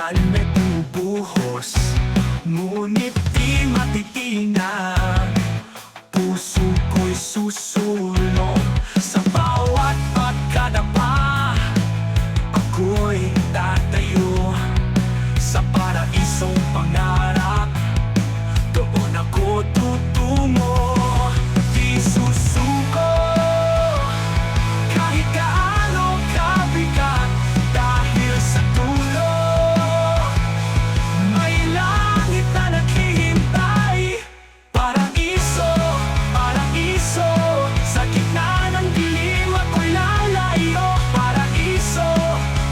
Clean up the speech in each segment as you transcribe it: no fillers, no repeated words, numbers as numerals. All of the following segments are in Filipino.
ulan may bubuhos, ngunit di matitinag. Puso ko'y susulong sa bawat pagkadapa. Ako'y tatayo sa paraisong pangarap. Doon ako tutungo, di susuko kahit gaano kabigat. Dahil sa dulo may langit na naghihintay. Paraiso, paraiso, sa gitna ng dilim ako'y lalayo. Paraiso,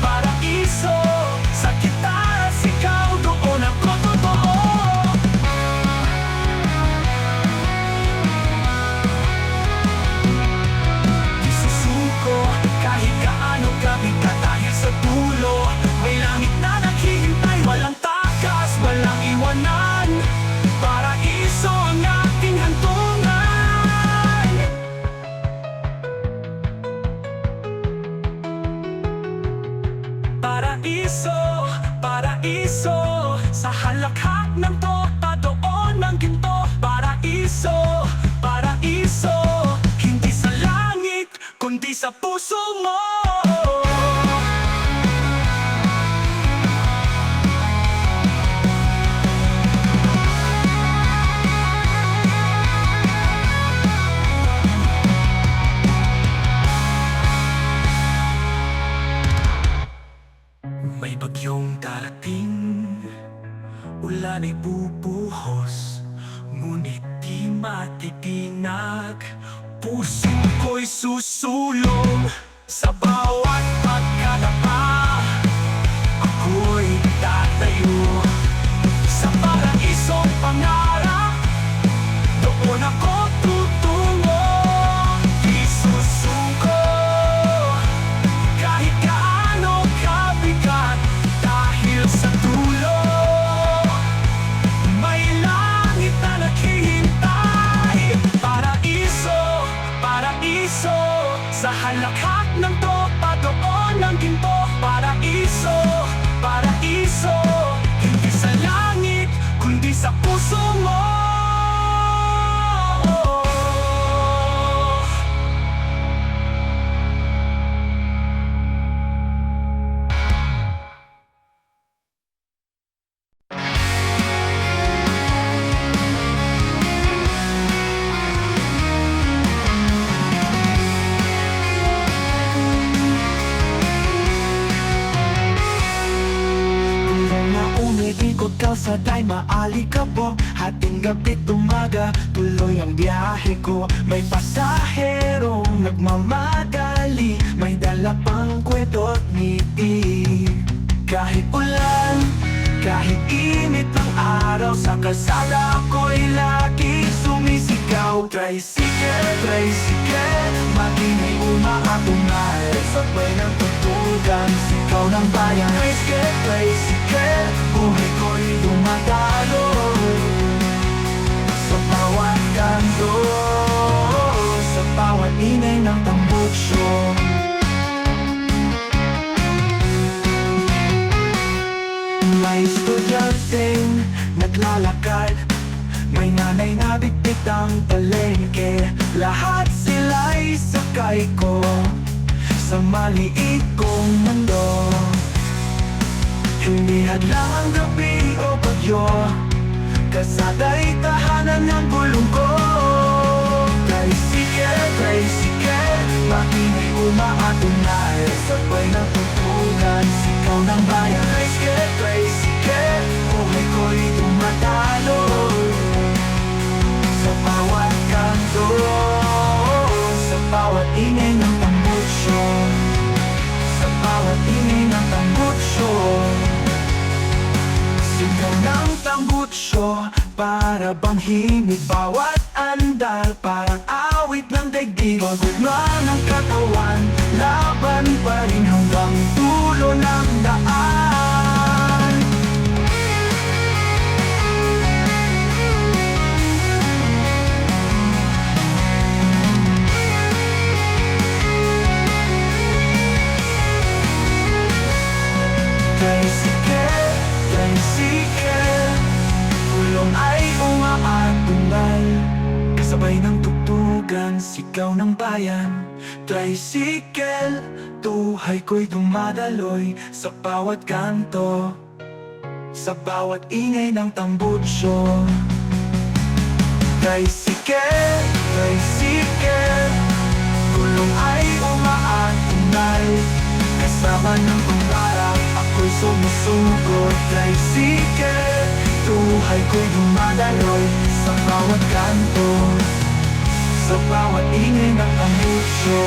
paraiso, sa gitara sigaw doon ako totoo. Di susuko kahit gaano kabigat. Dahil sa dulo may langit na naghihintay. Walang takas, walang iwanan. Paraiso ang ating hantungan. Paraiso, paraiso, sa halakhak ng tota doon ang ginto. Paraiso, paraiso, hindi sa langit kundi sa puso mo. May bagyong darating, ulan ay bubuhos, ngunit di matitinag. Puso ko'y susulong sa bawat pagkadapa. Ako'y tatayo sa paraisong pangarap. Doon ako tutungo, di susuko kahit gaano kabigat. Dahil sa dulo may langit na naghihintay. Paraiso, paraiso, sa halakhak ng tota doon ang ginto. Paraiso, paraiso, hindi sa langit kundi sa puso mo. Ikot kalsada'y maalikabok, hating gabi't umaga, tuloy ang biyahe ko. May pasaherong nagmamadali, may dala pang kwento at ngiti. Kahit ulan, kahit init ng araw, sa kalsada ako'y lagi sumisigaw. Tricycle, tricycle, matingay umaatungal, sabay ng tutugan, sigaw ng bayan. Tricycle, tricycle, buhay ko'y dumadalo sa bawat kanto, sa bawat ingay ng tambutsyo. May estudyanteng naglalakad, may nanay na bitbit ang palengke. Lahat sila'y sakay ko sa maliit kong mundo. Hindi hadlang ang gabi o bagyo, kalsada'y tahanan ng gulong ko. Tricycle, tricycle, maingay umaatunay, sabay ng tutugan, sigaw ng bayan. Tricycle, tricycle, buhay ko'y tumatalo sa bawat kanto, sa bawat ingay ng tambutsyo, sa bawat ingay ng tambutsyo. Sigaw ng tambutsyo, para bang himig bawat andal, parang awit ng daigdig. Pagugma ng katawan, laban pa rin hanggang dulo ng daan. Tricycle, sigaw ng bayan. Tricycle, tuhay ko'y dumadaloy sa bawat kanto, sa bawat ingay ng tambutsyo. Tricycle, tricycle, gulong ay umaantunay. Kasama ng pangarap, ako'y sumusugod. Tricycle, tuhay ko'y dumadaloy sa bawat kanto, sa bawat ingay ng tambutsyo.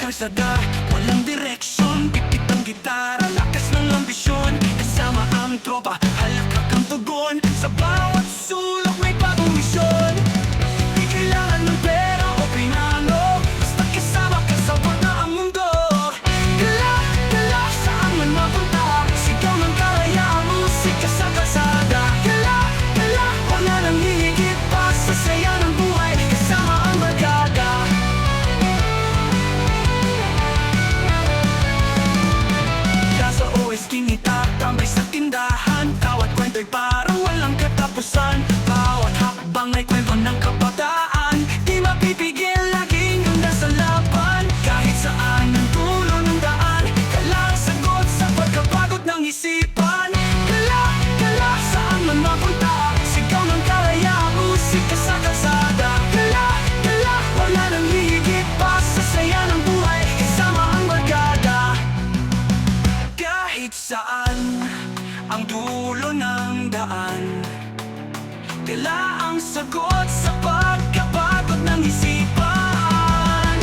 Kalsada, walang direksyon, pipit ang gitara, lakas ng ambisyon. Kasama ang tropa, halakak ang tugon. Sa bawat sulok may bagong misyon. Di kailangan ng pera o pinano, basta kasama ka sa na ang mundo. Gala, gala, saan man mapunta, sigaw ng kalayaan, musika sa kalsada. Gala, gala, wala nang hihigit pa sa saya ng buhay, kasama ang barkada. Tambay sa tindahan, bawat kwento'y parang walang katapusan. Bawat hakbang ay kwento ng kabataan, di mapipigil, laging handa sa laban. Kahit saan ang dulo ng daan, kailangang sagot sa pagkapagod ng isipan. Kala, kala, saan man mapunta, sigaw ng kalayaan, musika sa kalsada. Kala, kala, wala nang hihigit pa sa saya ng buhay, kasama ang barkada. Kahit saan ang dulo ng daan, tila ang sagot sa pagkapagod ng isipan.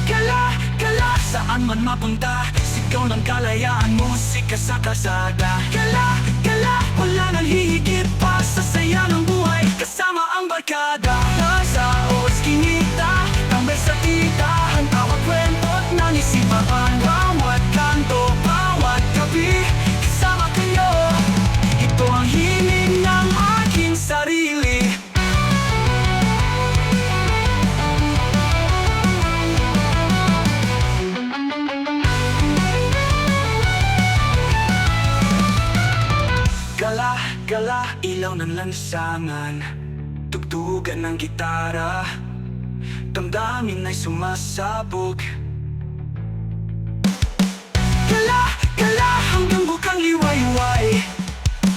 Kala, kala, saan man mapunta, sigaw ng kalayaan, musika sa kalsada. Kala, kala, wala nang hihigit pa sa saya ng buhay, kasama ang barkada. Nasa eskinita, tambay sa titahan, bawat kwento't ng isipan. Bawat kanto, bawat gabi, kasama kayo. Ito ang hiling ng aking sarili. Gala, gala, ilaw ng lansangan, tugtugan ng gitara, damdamin ay sumasabog. Gala, gala, hanggang bukang liwayway,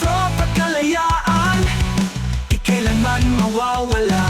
tropa't kalayaan, di kailanman mawawala.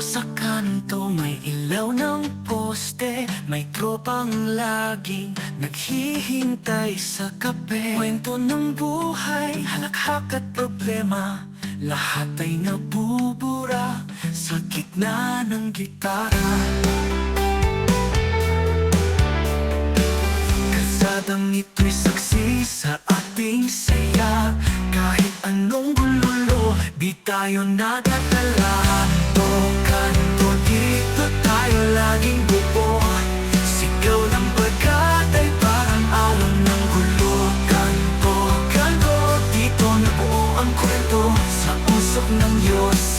Sa kanto may ilaw ng poste, may tropang laging naghihintay sa kape. Kwento ng buhay, halakhak at problema, lahat ay nabubura sa gitna ng gitara. Kalsadang ito'y saksi sa ating saya, kahit anong gululo, di tayo nadadala. Kanto, dito tayo laging buo, sigaw ng barkada'y parang alon ng gulo. Kanto, kanto, dito nabuo ang kwento sa usok ng Diyos.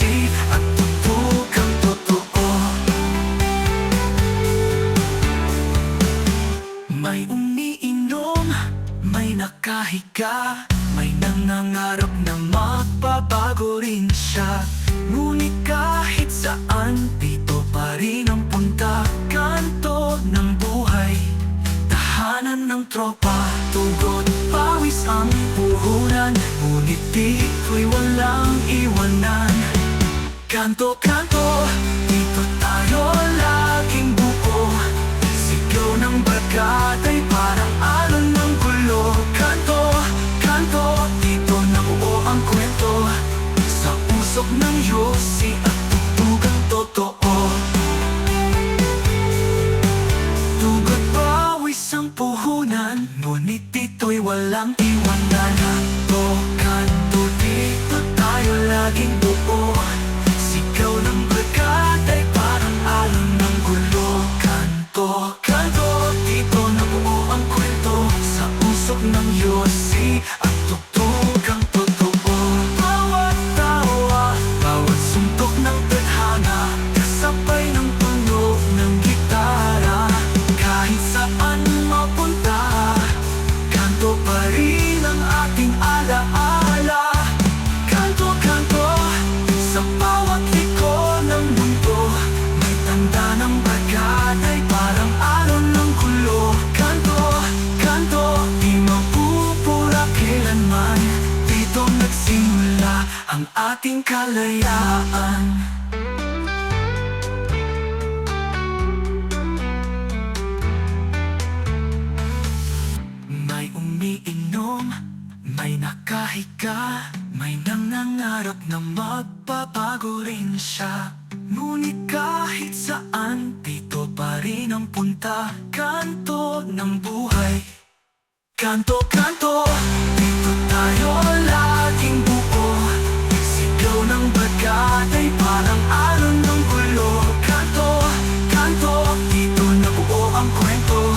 nakahiga, may nangangarap na magbabago rin siya. Ngunit kahit saan, dito pa rin ang punta. Kanto ng buhay, tahanan ng tropa. Tugot, pawis ang puhunan, ngunit dito'y walang iwanan. Kanto, kanto, dito tayo laging buo. Sigaw ng barkada'y parang alon ng gulo. Kanto, kanto, dito nabuo ang kwento. Sa usok ng yosi at tutugang totoo. Tugot bawis ang puhunan, ngunit dito'y walang iwanan. Kanto, kanto, dito tayo laging buo. Sigaw ng barkada'y parang alon ng gulo. Kanto, kanto, dito nabuo ang kwento. Sa usok ng yosi at tutugang totoo. Bawat tawa, bawat suntok ng tadhana, kasabay ng tunog ng gitara. Kahit saan mapunta, kanto pa rin ang ating alaala. Kanto, kanto, sa bawat liko ng mundo, may tanda ng barkada'y parang alon ng gulo. Kanto, kanto, di mapupura kailanman. Dito nagsimula ang ating kalayaan. May umiinom, may nakahiga, may nangangarap na magbabago rin siya. Ngunit kahit saan, dito pa rin ang punta. Kanto ng buhay, kanto, kanto, dito tayo laging buo. Sigaw ng barkada'y parang alon ng gulo. Kanto, kanto, dito nabuo ang kwento.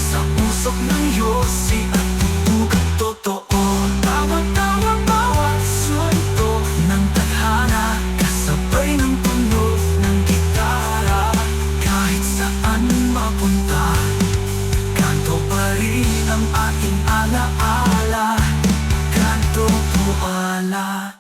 Sa usok ng yosi at tutugang totoo. Bawat tawa, bawat suntok ng tadhana, kasabay ng tunog ng gitara. Kahit saan mapunta, kanto pa rin ang ating alaala. Kanto po ala.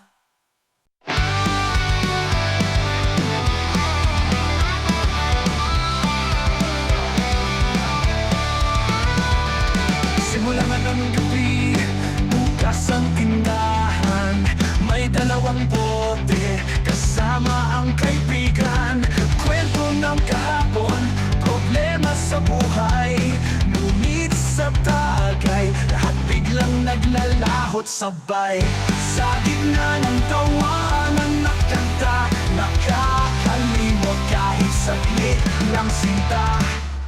Simula nga ng gabi, bukas ang tindahan. May dalawang bote, kasama ang kaibigan. Kwento ng kahapon, problema sa buhay. Ngunit sa tagay, lahat biglang naglalahot sabay. Sa gitna ng tawanan nakanta, nakakalimot kahit saglit lang sinta.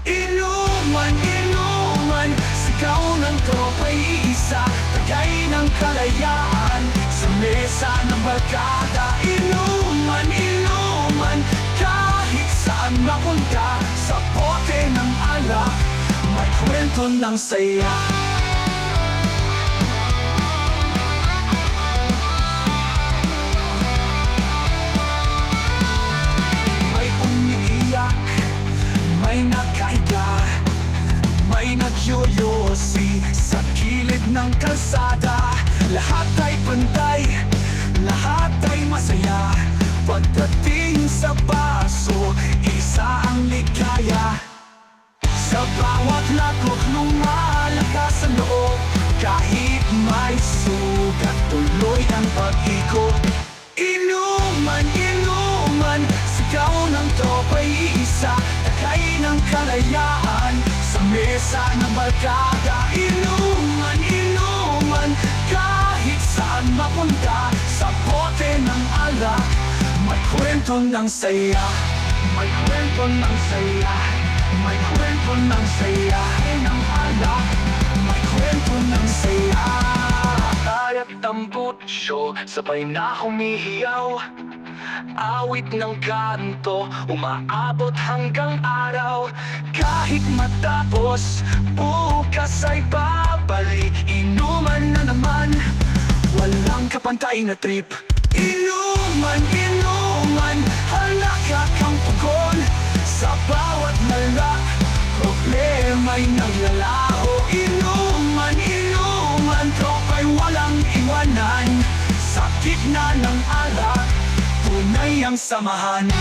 Inuman, inuman, sigaw ng tropa'y isa, tagay ng kalayaan. Sa mesa ng barkada, inuman, inuman, kahit saan mapunta. Sa bote ng alak, may kwento ng saya. May umiiyak, may nakahiga, may nagyoyosi sa gilid ng kalsada. Lahat ay pantay, lahat ay masaya. Pagdating sa baso, isa ang ligaya. Sa bawat lakot lumalakas ang loob. Kahit may sugat, tuloy ang pag-ikot. Inuman, inuman, sigaw ng tropa'y isa, tagay ng kalayaan. Sa mesa ng barkada, inuman, inuman, kahit saan mapunta. Sa bote ng alak, may kwento ng saya. May kwento ng saya, may kwento ng saya ng alak, may kwento ng saya. At tambutsyo, sabay na humihiyaw. Awit ng kanto, umaabot hanggang araw. Kahit matapos, bukas ay babalik. Inuman na naman, walang kapantay na trip. Inuman, inuman, halaka kang pugon. Sa bawat malak, problema'y naglalaho. Inuman, inuman, Gitna ng alak, tunay ang samahan.